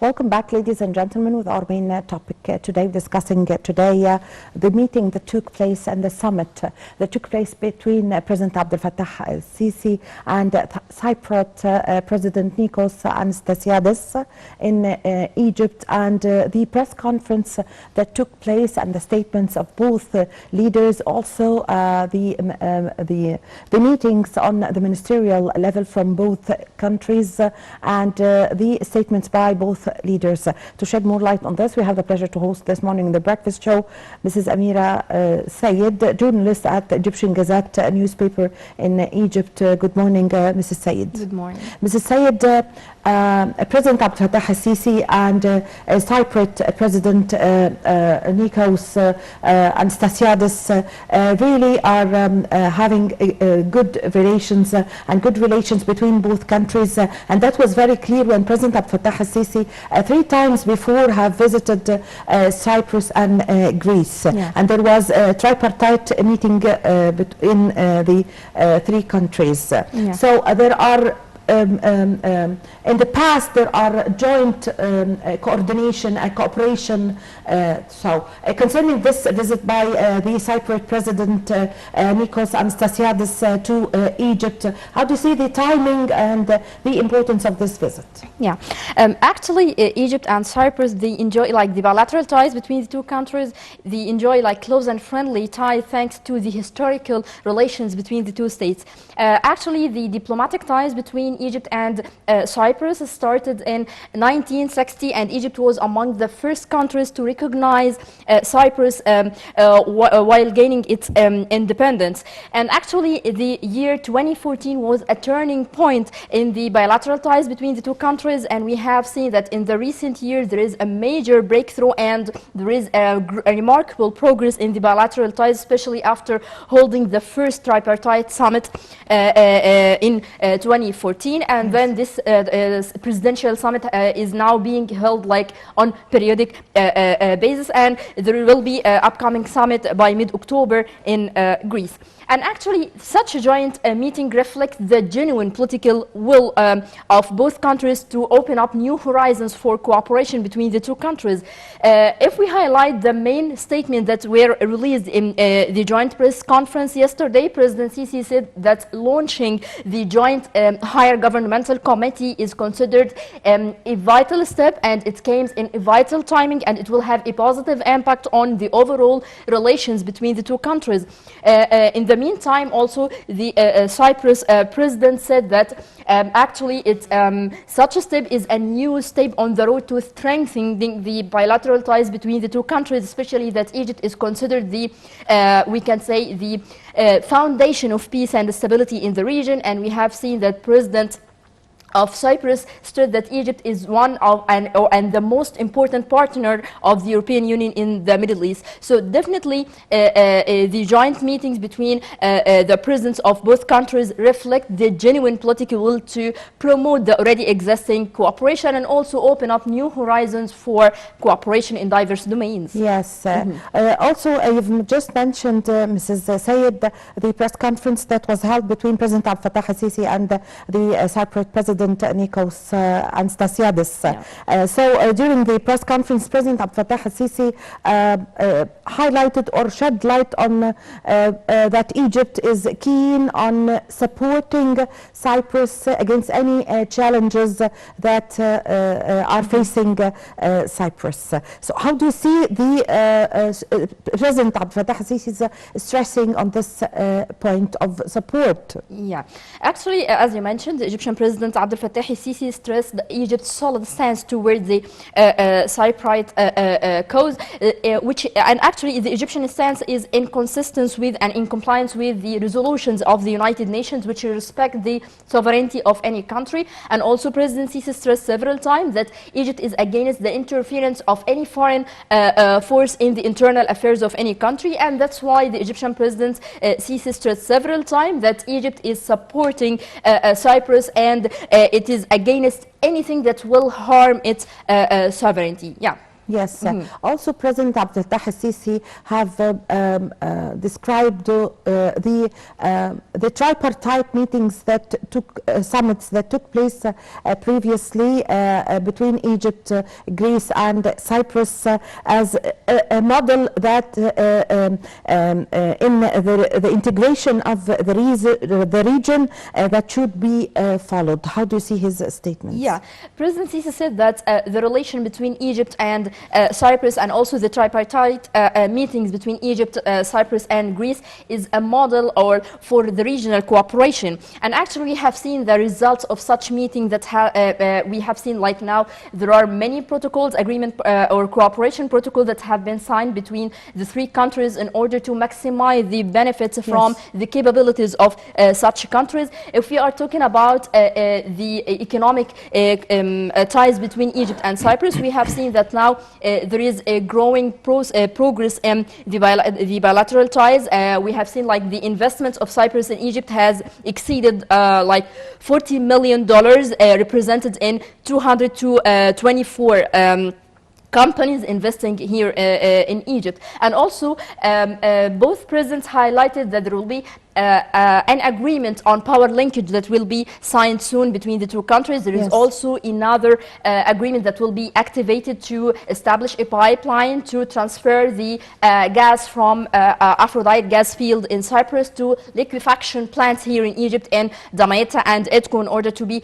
Welcome back, ladies and gentlemen, with our main topic today, discussing the meeting that took place and the summit that took place between President Abdel Fattah al-Sisi and Cyprus President Nikos Anastasiadis in Egypt, and the press conference that took place and the statements of both leaders, also the meetings on the ministerial level from both countries, and the statements by both leaders. To shed more light on this, we have the pleasure to host this morning in the breakfast show Mrs. Amira Sayed, journalist at the Egyptian Gazette newspaper in Egypt. Good morning, Mrs. Sayed. Good morning. Mrs. Sayed, President Abdel Fattah al-Sisi and Cyprus President Nikos Anastasiadis really are having good relations and good relations between both countries, and that was very clear when President Abdel Fattah al-Sisi 3 times before have visited Cyprus and Greece, and there was a tripartite meeting between the 3 countries. So there are in the past, there are joint coordination and cooperation. Concerning this visit by the Cyprus President Nikos Anastasiadis to Egypt, how do you see the timing and the importance of this visit? Actually, Egypt and Cyprus, they enjoy the bilateral ties between the 2 countries. They enjoy close and friendly ties thanks to the historical relations between the 2 states. Actually, the diplomatic ties between Egypt and Cyprus started in 1960, and Egypt was among the first countries to recognize Cyprus while gaining its independence. And actually, the year 2014 was a turning point in the bilateral ties between the 2 countries, and we have seen that in the recent years there is a major breakthrough and there is a remarkable progress in the bilateral ties, especially after holding the first tripartite summit in 2014, and then this presidential summit is now being held on periodic basis, and there will be an upcoming summit by mid-October in Greece. And actually, such a joint meeting reflects the genuine political will of both countries to open up new horizons for cooperation between the 2 countries. If we highlight the main statement that were released in the joint press conference yesterday, President Sisi said that launching the joint higher governmental committee is considered a vital step, and it comes in a vital timing, and it will have a positive impact on the overall relations between the 2 countries. In the meantime, also, the Cyprus president said that actually such a step is a new step on the road to strengthening the bilateral ties between the 2 countries, especially that Egypt is considered the, we can say, the foundation of peace and stability in the region, and we have seen that President of Cyprus stood that Egypt is one of and the most important partner of the European Union in the Middle East. So definitely the joint meetings between the presidents of both countries reflect the genuine political will to promote the already existing cooperation and also open up new horizons for cooperation in diverse domains. Yes. Also, you've just mentioned, Mrs. Sayed, the press conference that was held between President Abdel Fattah al-Sisi and the Cyprus President Nikos Anastasiadis. So during the press conference, President Abdel Fattah al-Sisi highlighted or shed light on that Egypt is keen on supporting Cyprus against any challenges that are facing Cyprus. So how do you see the President Abdel Fattah al-Sisi stressing on this point of support? Actually, as you mentioned, the Egyptian President Abdel Fattah al-Sisi stressed Egypt's solid stance towards the Cypriot cause, and actually the Egyptian stance is in consistency with and in compliance with the resolutions of the United Nations, which respect the sovereignty of any country. And also President Sisi stressed several times that Egypt is against the interference of any foreign force in the internal affairs of any country, and that's why the Egyptian President Sisi stressed several times that Egypt is supporting Cyprus, and it is against anything that will harm its sovereignty. Yes. Also, President Abdel Fattah al-Sisi have described the tripartite meetings that took summits that took place previously between Egypt, Greece, and Cyprus as a model that in the integration of the region that should be followed. How do you see his statement? Yeah, President Sisi said that the relation between Egypt and Cyprus, and also the tripartite meetings between Egypt, Cyprus and Greece, is a model or for the regional cooperation. And actually we have seen the results of such meeting that we have seen, like now there are many protocols, agreement or cooperation protocol that have been signed between the three countries in order to maximize the benefits from the capabilities of such countries. If we are talking about the economic ties between Egypt and Cyprus, we have seen that now there is a growing progress in the bilateral ties. We have seen like the investments of Cyprus in Egypt has exceeded like $40 million, represented in 200 to 24 companies investing here in Egypt. And also both presidents highlighted that there will be an agreement on power linkage that will be signed soon between the two countries. There is also another agreement that will be activated to establish a pipeline to transfer the gas from Aphrodite gas field in Cyprus to liquefaction plants here in Egypt in Damietta and Edco in order to be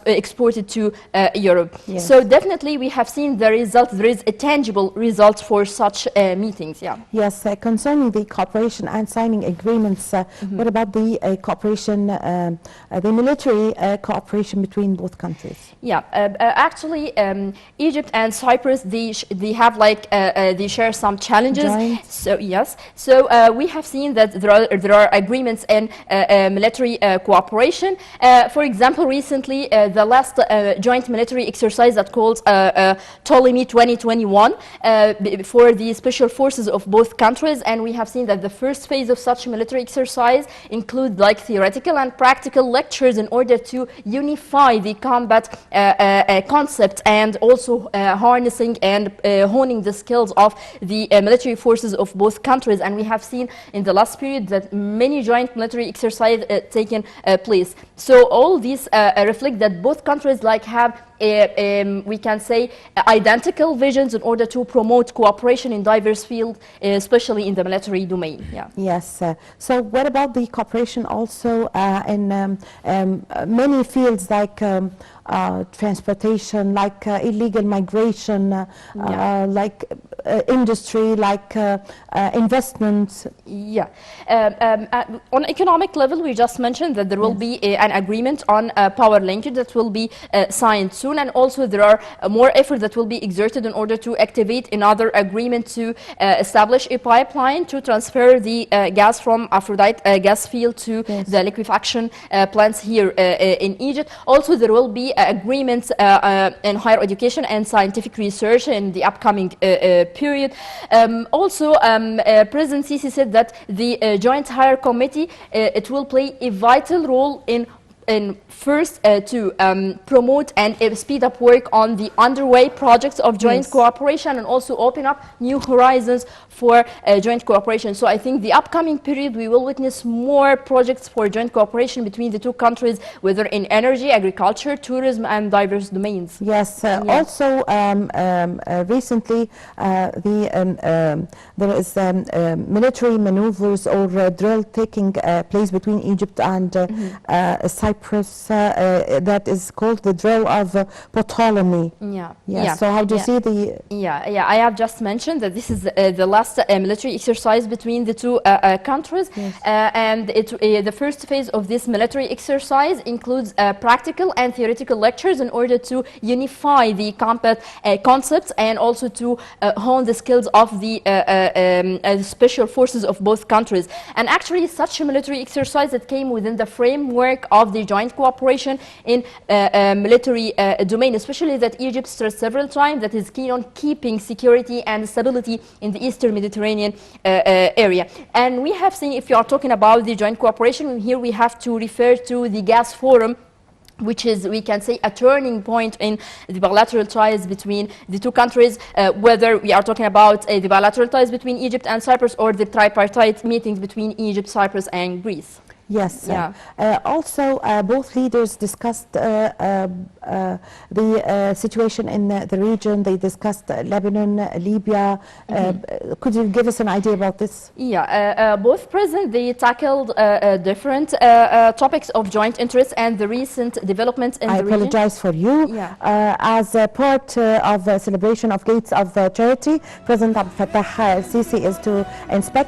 exported to Europe. So definitely we have seen the results. There is a tangible result for such meetings. Yes, concerning the cooperation and signing agreements, what about the cooperation, the military cooperation between both countries? Actually, Egypt and Cyprus, they have like they share some challenges. So we have seen that there are agreements in military cooperation. For example, recently the last joint military exercise that called Ptolemy 2021 for the special forces of both countries, and we have seen that the first phase of such military exercise include like theoretical and practical lectures in order to unify the combat concept and also harnessing and honing the skills of the military forces of both countries. And we have seen in the last period that many joint military exercises taken place. So all these reflect that both countries like have we can say identical visions in order to promote cooperation in diverse fields, especially in the military domain. Yes. So what about the cooperation also in many fields like transportation, like illegal migration, like industry, like investments? On economic level, we just mentioned that there will be an agreement on power linkage that will be signed soon, and also there are more effort that will be exerted in order to activate another agreement to establish a pipeline to transfer the gas from Aphrodite gas field to the liquefaction plants here in Egypt. Also, there will be agreements in higher education and scientific research in the upcoming period. Also, President Sisi said that the Joint Higher Committee it will play a vital role in first to promote and speed up work on the underway projects of joint cooperation, and also open up new horizons for joint cooperation. So I think the upcoming period we will witness more projects for joint cooperation between the two countries, whether in energy, agriculture, tourism, and diverse domains. Also recently there is military maneuvers or drill taking place between Egypt and Cyprus that is called the drill of Ptolemy. So how do you see the... I have just mentioned that this is the last military exercise between the two countries, and the first phase of this military exercise includes practical and theoretical lectures in order to unify the combat concepts and also to hone the skills of the special forces of both countries. And actually such a military exercise that came within the framework of the joint cooperation in military domain, especially that Egypt stressed several times that is keen on keeping security and stability in the Eastern Mediterranean area. And we have seen, if you are talking about the joint cooperation, here we have to refer to the gas forum which is, we can say, a turning point in the bilateral ties between the two countries, whether we are talking about the bilateral ties between Egypt and Cyprus or the tripartite meetings between Egypt, Cyprus and Greece. Yes. Yeah. Also, both leaders discussed the situation in the region. They discussed Lebanon, Libya. Could you give us an idea about this? Yeah, both presidents, they tackled different topics of joint interest and the recent developments in the region. I apologize for you. Yeah. As a part of the celebration of Gates of Charity, President Abdel Fattah el-Sisi is to inspect